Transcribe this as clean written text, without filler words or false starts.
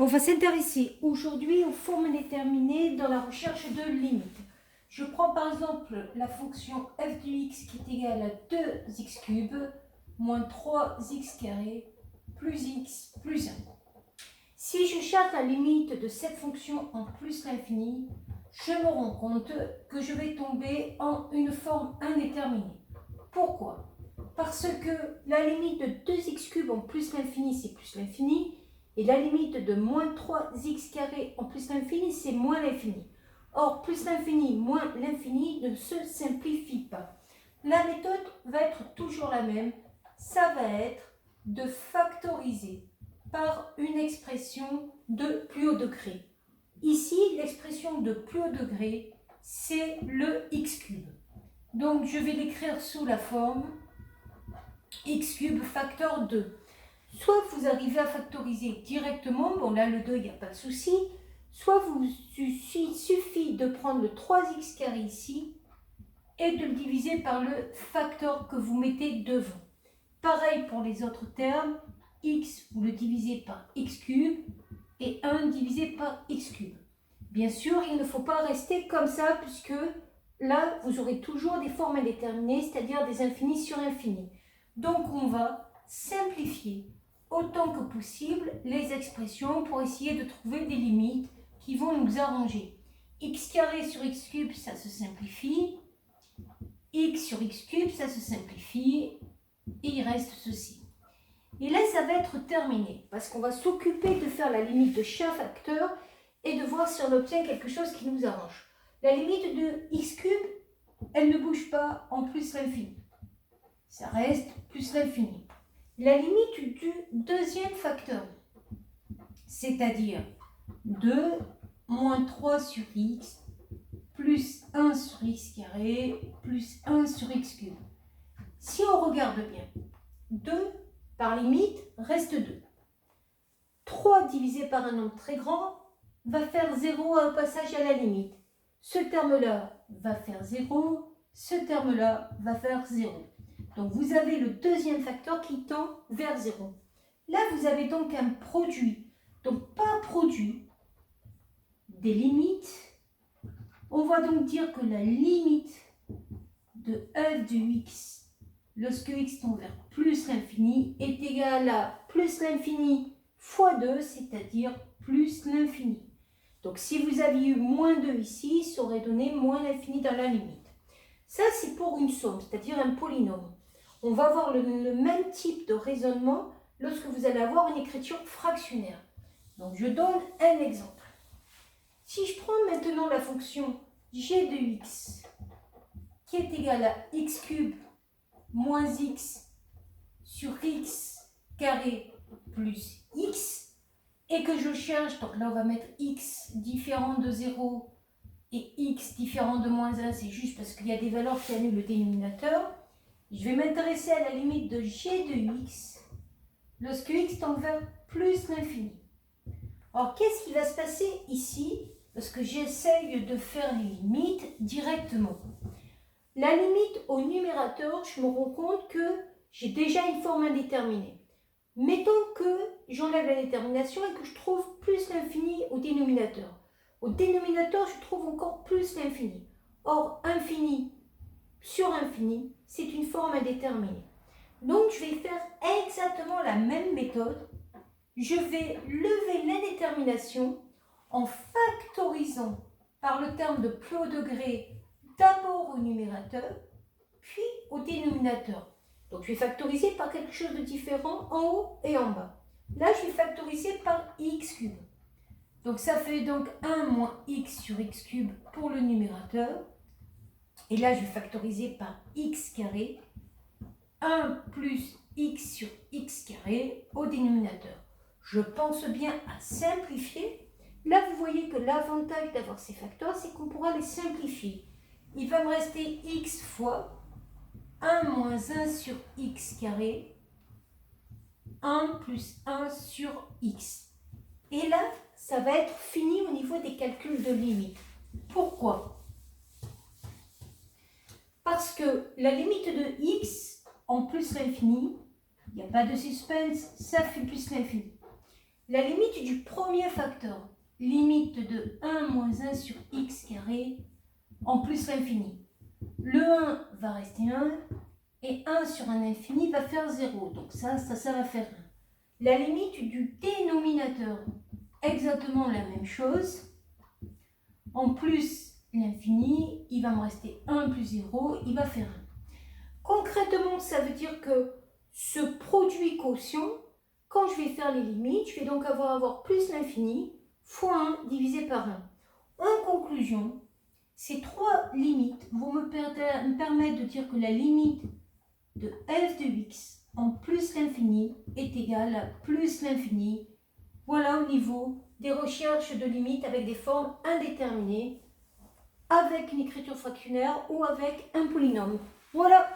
On va s'intéresser aujourd'hui aux formes déterminées dans la recherche de limites. Je prends par exemple la fonction f de x qui est égale à 2x cube moins 3x carré plus x plus 1. Si je cherche la limite de cette fonction en plus l'infini, je me rends compte que je vais tomber en une forme indéterminée. Pourquoi? Parce que la limite de 2x cube en plus l'infini, c'est plus l'infini. Et la limite de moins 3x carré en plus l'infini, c'est moins l'infini. Or, plus l'infini moins l'infini ne se simplifie pas. La méthode va être toujours la même. Ça va être de factoriser par une expression de plus haut degré. Ici, l'expression de plus haut degré, c'est le x cube. Donc, je vais l'écrire sous la forme x cube facteur 2. Soit vous arrivez à factoriser directement, bon là le 2, il n'y a pas de souci, soit il suffit de prendre le 3x carré ici et de le diviser par le facteur que vous mettez devant. Pareil pour les autres termes, x vous le divisez par x cube et 1 divisé par x cube. Bien sûr, il ne faut pas rester comme ça puisque là vous aurez toujours des formes indéterminées, c'est-à-dire des infinis sur infinis. Donc on va simplifier autant que possible les expressions pour essayer de trouver des limites qui vont nous arranger. X carré sur x cube, ça se simplifie. X sur x cube, ça se simplifie. Et il reste ceci. Et là, ça va être terminé parce qu'on va s'occuper de faire la limite de chaque facteur et de voir si on obtient quelque chose qui nous arrange. La limite de x cube, elle ne bouge pas en plus l'infini. Ça reste plus l'infini. La limite du deuxième facteur, c'est-à-dire 2 moins 3 sur x plus 1 sur x carré plus 1 sur x cube. Si on regarde bien, 2 par limite reste 2. 3 divisé par un nombre très grand va faire 0 au passage à la limite. Ce terme-là va faire 0, ce terme-là va faire 0. Donc, vous avez le deuxième facteur qui tend vers 0. Là, vous avez donc un produit. Donc, pas produit des limites. On va donc dire que la limite de f de x, lorsque x tend vers plus l'infini, est égale à plus l'infini fois 2, c'est-à-dire plus l'infini. Donc, si vous aviez eu moins 2 ici, ça aurait donné moins l'infini dans la limite. Ça, c'est pour une somme, c'est-à-dire un polynôme. On va avoir le même type de raisonnement lorsque vous allez avoir une écriture fractionnaire. Donc, je donne un exemple. Si je prends maintenant la fonction g de x, qui est égale à x cube moins x sur x carré plus x, et que je cherche, donc là on va mettre x différent de 0 et x différent de moins 1, c'est juste parce qu'il y a des valeurs qui annulent le dénominateur. Je vais m'intéresser à la limite de g de x lorsque x tend vers plus l'infini. Alors, qu'est-ce qui va se passer ici lorsque j'essaye de faire les limites directement? La limite au numérateur, je me rends compte que j'ai déjà une forme indéterminée. Mettons que j'enlève la détermination et que je trouve plus l'infini au dénominateur. Au dénominateur, je trouve encore plus l'infini. Or, infini sur infini, c'est une forme indéterminée. Donc, je vais faire exactement la même méthode. Je vais lever l'indétermination en factorisant par le terme de plus haut degré d'abord au numérateur, puis au dénominateur. Donc, je vais factoriser par quelque chose de différent en haut et en bas. Là, je vais factoriser par x cube. Donc, ça fait donc 1 moins x sur x cube pour le numérateur. Et là, je vais factoriser par x carré, 1 plus x sur x carré au dénominateur. Je pense bien à simplifier. Là, vous voyez que l'avantage d'avoir ces facteurs, c'est qu'on pourra les simplifier. Il va me rester x fois 1 moins 1 sur x carré, 1 plus 1 sur x. Et là, ça va être fini au niveau des calculs de limite. Pourquoi ? Parce que la limite de x en plus l'infini, il n'y a pas de suspense, ça fait plus l'infini. La limite du premier facteur, limite de 1 moins 1 sur x carré en plus l'infini. Le 1 va rester 1 et 1 sur un infini va faire 0. Donc ça va faire 1. La limite du dénominateur, exactement la même chose. En plus l'infini, il va me rester 1 plus 0, il va faire 1. Concrètement, ça veut dire que ce produit quotient, quand je vais faire les limites, je vais donc avoir plus l'infini fois 1 divisé par 1. En conclusion, ces trois limites vont me permettre de dire que la limite de f de x en plus l'infini est égale à plus l'infini. Voilà au niveau des recherches de limites avec des formes indéterminées, avec une écriture fractionnaire ou avec un polynôme. Voilà.